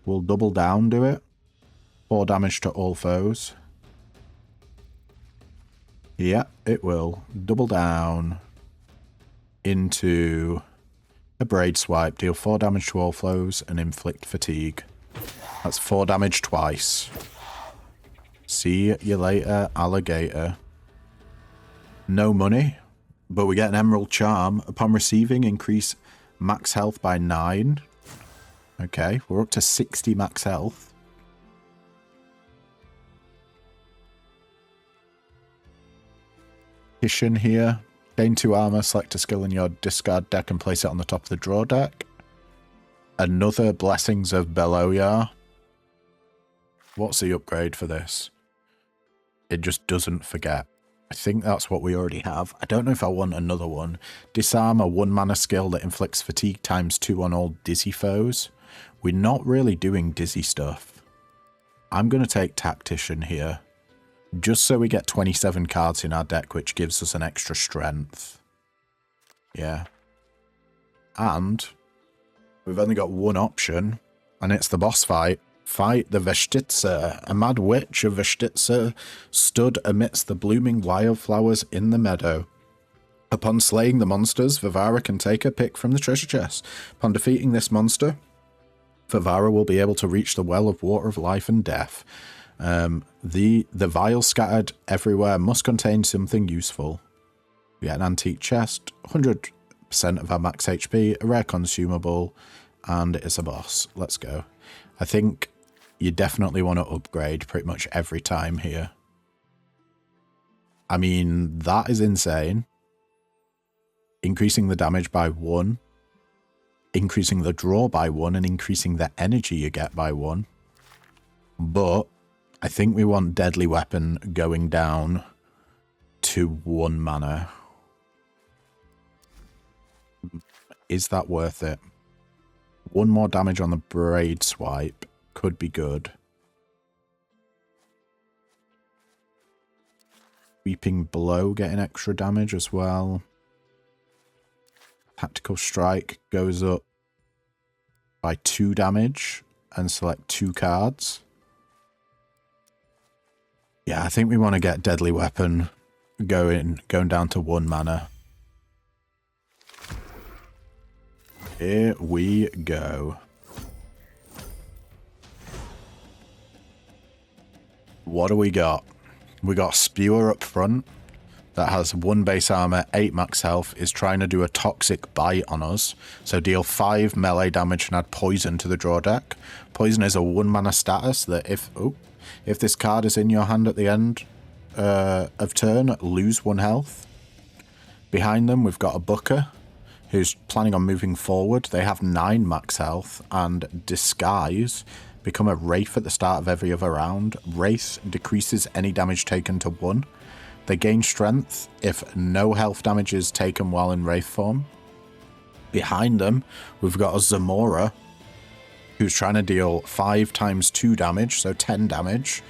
We'll double down, do it. 4 damage to all foes. Yeah, it will. Double down into a braid swipe. Deal 4 damage to all foes and inflict fatigue. That's 4 damage twice. See you later, alligator. No money, but we get an emerald charm. Upon receiving, increase max health by 9. Okay, we're up to 60 max health. Tactician here. Gain 2 armor, select a skill in your discard deck and place it on the top of the draw deck. Another Blessings of Belsovet. What's the upgrade for this? It just doesn't forget. I think that's what we already have. I don't know if I want another one. Disarm, a 1 mana skill that inflicts fatigue ×2 on all dizzy foes. We're not really doing dizzy stuff. I'm going to take Tactician here. Just so we get 27 cards in our deck, which gives us an extra strength. Yeah. And we've only got one option, and it's the boss fight. Fight the Vestitsa. A mad witch of Vestitsa stood amidst the blooming wildflowers in the meadow. Upon slaying the monsters, Vivara can take a pick from the treasure chest. Upon defeating this monster, Vivara will be able to reach the well of water of life and death. The vials scattered everywhere must contain something useful. We get an antique chest, 100% of our max HP, a rare consumable, and it's a boss. Let's go. I think you definitely want to upgrade pretty much every time here. I mean, that is insane. Increasing the damage by 1, increasing the draw by 1, and increasing the energy you get by 1. But I think we want Deadly Weapon going down to 1 mana. Is that worth it? 1 more damage on the Braid Swipe could be good. Weeping Blow getting extra damage as well. Tactical Strike goes up by 2 damage and select 2 cards. Yeah, I think we want to get Deadly Weapon going down to 1 mana. Here we go. What do we got? We got Spewer up front that has 1 base armor, 8 max health, is trying to do a toxic bite on us. So deal 5 melee damage and add poison to the draw deck. Poison is a 1 mana status that if this card is in your hand at the end of turn, lose 1 health. Behind them, we've got a Booker who's planning on moving forward. They have 9 max health, and Disguise, become a Wraith at the start of every other round. Wraith decreases any damage taken to 1. They gain strength if no health damage is taken while in Wraith form. Behind them, we've got a Zamora, who's trying to deal 5 × 2 damage, so 10 damage.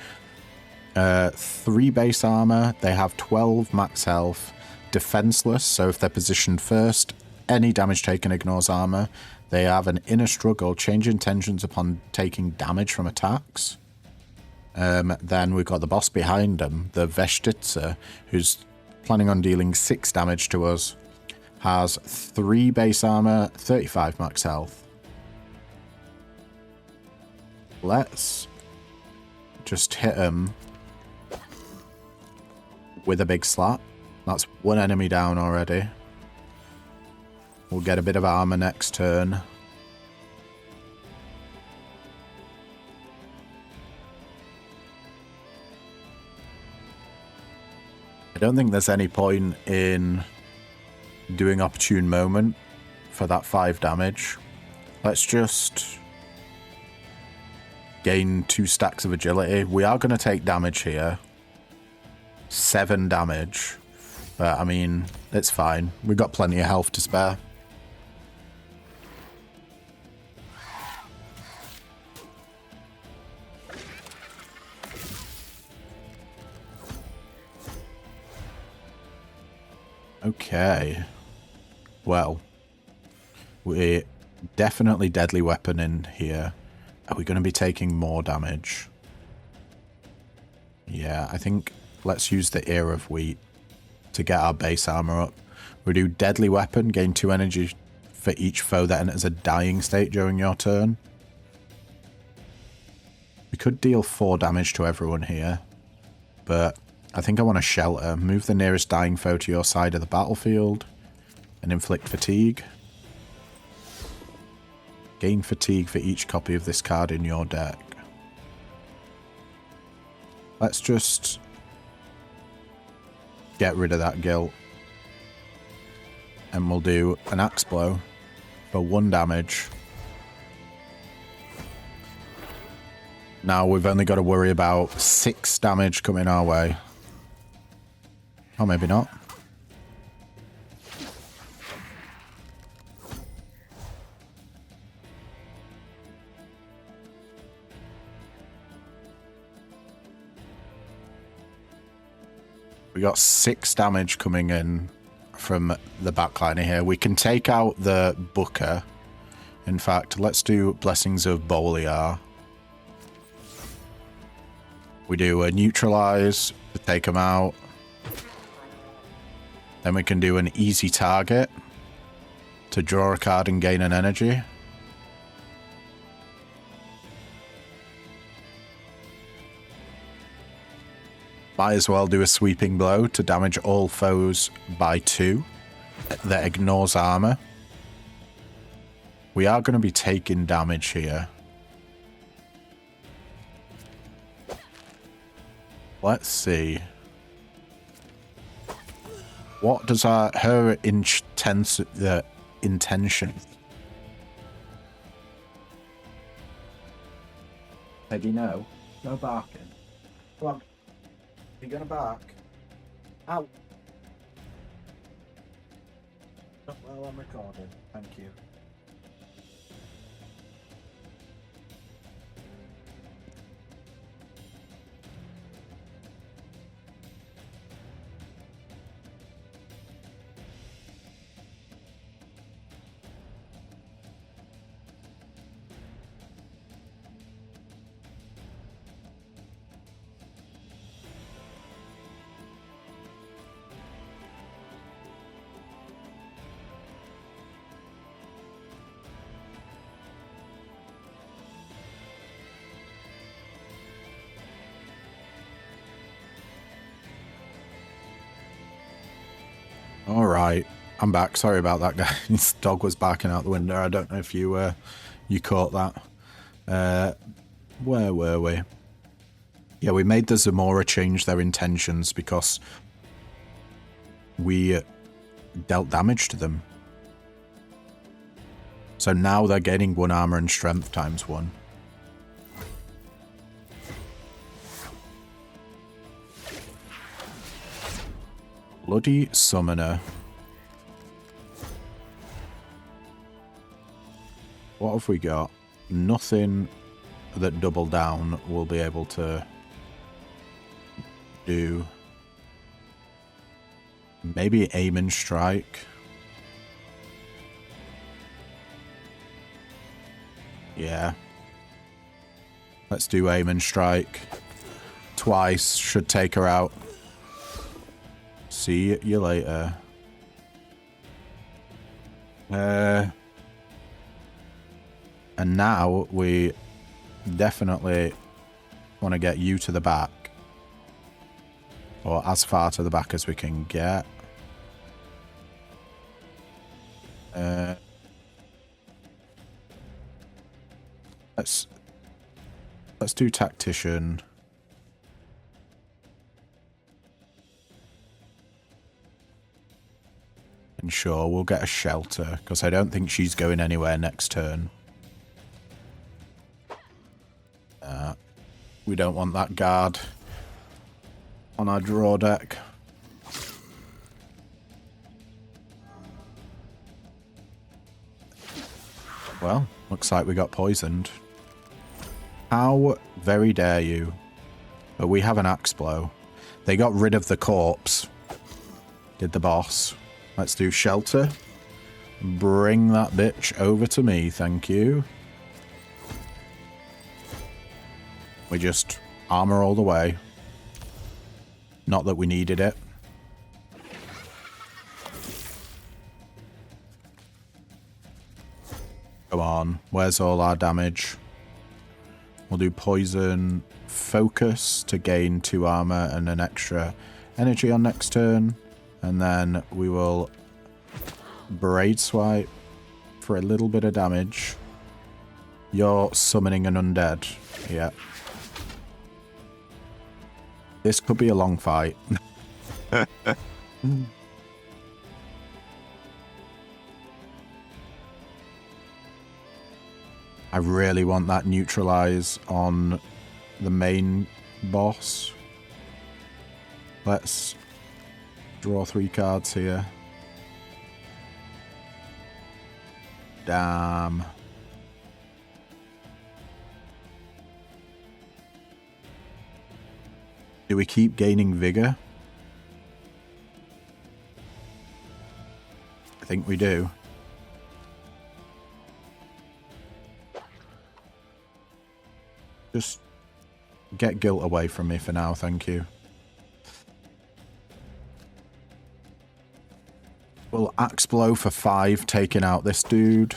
3 base armor, they have 12 max health. Defenseless, so if they're positioned first, any damage taken ignores armor. They have an Inner Struggle, change intentions upon taking damage from attacks. Then we've got the boss behind them, the Vestitsa, who's planning on dealing 6 damage to us. Has 3 base armor, 35 max health. Let's just hit him with a big slap. That's 1 enemy down already. We'll get a bit of armor next turn. I don't think there's any point in doing Opportune Moment for that 5 damage. Let's just gain 2 stacks of agility. We are going to take damage here. 7 damage. But, I mean, it's fine. We've got plenty of health to spare. Okay. Well, we're definitely Deadly Weapon in here. Are we going to be taking more damage? Yeah, I think let's use the Ear of Wheat to get our base armor up. We do Deadly Weapon, gain 2 energy for each foe that enters a dying state during your turn. We could deal 4 damage to everyone here, but I think I want to Shelter. Move the nearest dying foe to your side of the battlefield and inflict fatigue. Gain fatigue for each copy of this card in your deck. Let's just get rid of that guilt. And we'll do an Axe Blow for 1 damage. Now we've only got to worry about 6 damage coming our way. Or maybe not. We got 6 damage coming in from the backliner here. We can take out the Booker. In fact, let's do Blessings of Boliar. We do a neutralize to take them out. Then we can do an easy target to draw a card and gain an energy. Might as well do a sweeping blow to damage all foes by 2 that ignores armor. We are going to be taking damage here. Let's see. What does her intention? Peggy, no. No barking. Come on. You're gonna bark. Ow. Not while I'm recording. Thank you. All right, I'm back. Sorry about that, guy. His dog was barking out the window. I don't know if you you caught that. Where were we? Yeah, we made the Zamora change their intentions because we dealt damage to them. So now they're gaining 1 armor and strength times 1. Bloody Summoner. What have we got? Nothing that double down will be able to do. Maybe aim and strike. Yeah. Let's do aim and strike. Twice should take her out. See you later. And now we definitely want to get you to the back. Or as far to the back as we can get. Let's do Tactician. And sure, we'll get a shelter, because I don't think she's going anywhere next turn. We don't want that guard on our draw deck. Well, looks like we got poisoned. How very dare you? But we have an axe blow. They got rid of the corpse. Did the boss. Let's do shelter. Bring that bitch over to me, thank you. We just armor all the way. Not that we needed it. Come on, where's all our damage? We'll do poison focus to gain 2 armor and an extra energy on next turn. And then we will braid swipe for a little bit of damage. You're summoning an undead. Yeah. This could be a long fight. I really want that neutralize on the main boss. Let's Draw 3 cards here. Damn. Do we keep gaining vigor? I think we do. Just get guilt away from me for now, thank you. We'll axe blow for 5, taking out this dude.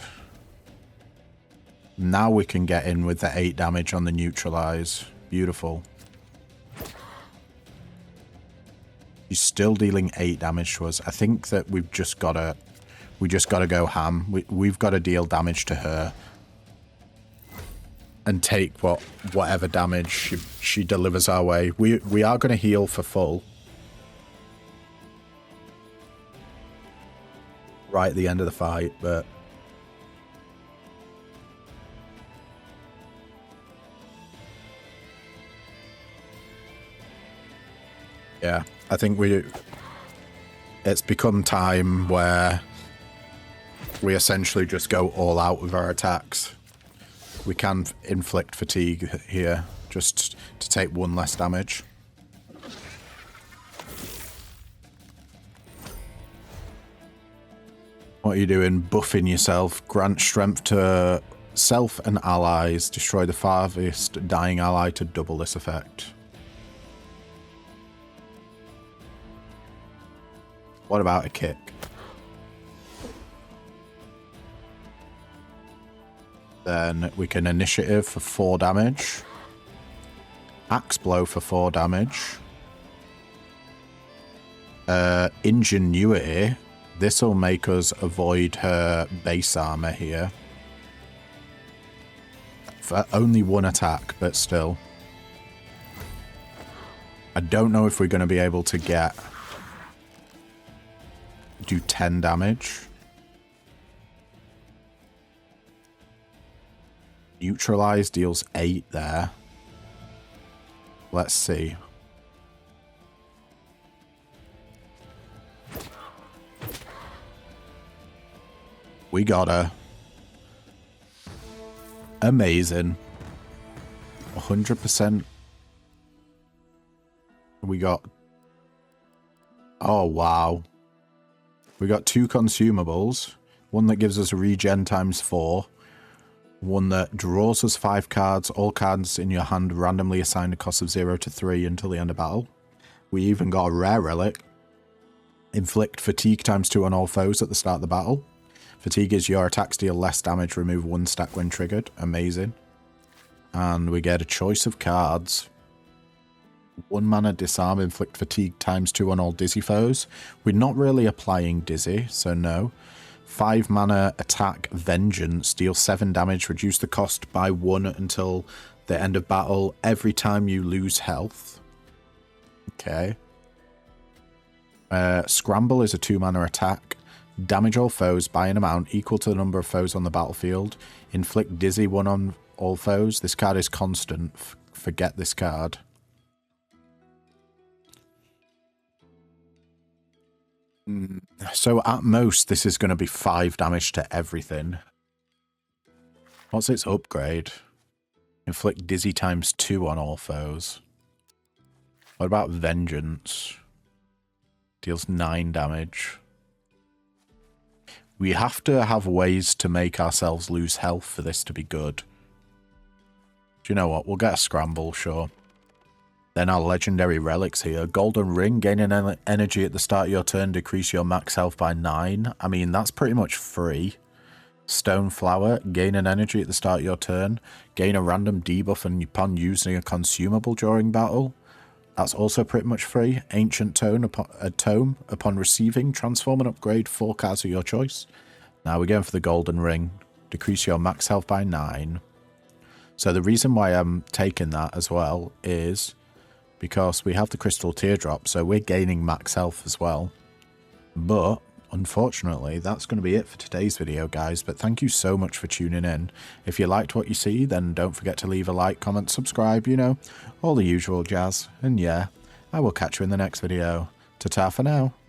Now we can get in with the 8 damage on the neutralize. Beautiful. He's still dealing 8 damage to us. I think that we've just gotta go ham. We've got to deal damage to her and take whatever damage she delivers our way. We are going to heal for full right at the end of the fight, but yeah, I think it's become time where we essentially just go all out with our attacks. We can inflict fatigue here just to take 1 less damage. What are you doing? Buffing yourself. Grant strength to self and allies. Destroy the farthest dying ally to double this effect. What about a kick? Then we can initiative for 4 damage. Axe blow for 4 damage. Ingenuity. This will make us avoid her base armor here. For only 1 attack, but still. I don't know if we're going to be able to do 10 damage. Neutralize deals 8 there. Let's see. We got her. Amazing. 100%. We got... Oh, wow. We got 2 consumables. One that gives us regen times 4. One that draws us 5 cards. All cards in your hand randomly assigned a cost of 0 to 3 until the end of battle. We even got a rare relic. Inflict fatigue times 2 on all foes at the start of the battle. Fatigue is your attacks deal less damage, remove 1 stack when triggered. Amazing. And we get a choice of cards. 1 mana disarm, inflict fatigue times 2 on all dizzy foes. We're not really applying dizzy, so no. 5 mana attack vengeance, deal 7 damage, reduce the cost by 1 until the end of battle every time you lose health. Okay. Scramble is a 2 mana attack. Damage all foes by an amount equal to the number of foes on the battlefield. Inflict dizzy 1 on all foes. This card is constant. Forget this card. So at most, this is going to be 5 damage to everything. What's its upgrade? Inflict dizzy times 2 on all foes. What about vengeance? Deals 9 damage. We have to have ways to make ourselves lose health for this to be good. Do you know what? We'll get a scramble, sure. Then our legendary relics here. Golden Ring, gain an energy at the start of your turn, decrease your max health by 9. I mean, that's pretty much free. Stone Flower, gain an energy at the start of your turn, gain a random debuff upon using a consumable during battle. That's also pretty much free. Ancient Tome, upon receiving, transform and upgrade 4 cards of your choice. Now we're going for the Golden Ring. Decrease your max health by 9. So the reason why I'm taking that as well is because we have the Crystal Teardrop, so we're gaining max health as well. But unfortunately, that's going to be it for today's video, guys. But thank you so much for tuning in. If you liked what you see, then don't forget to leave a like, comment, subscribe, you know, all the usual jazz. And yeah, I will catch you in the next video. Ta-ta for now.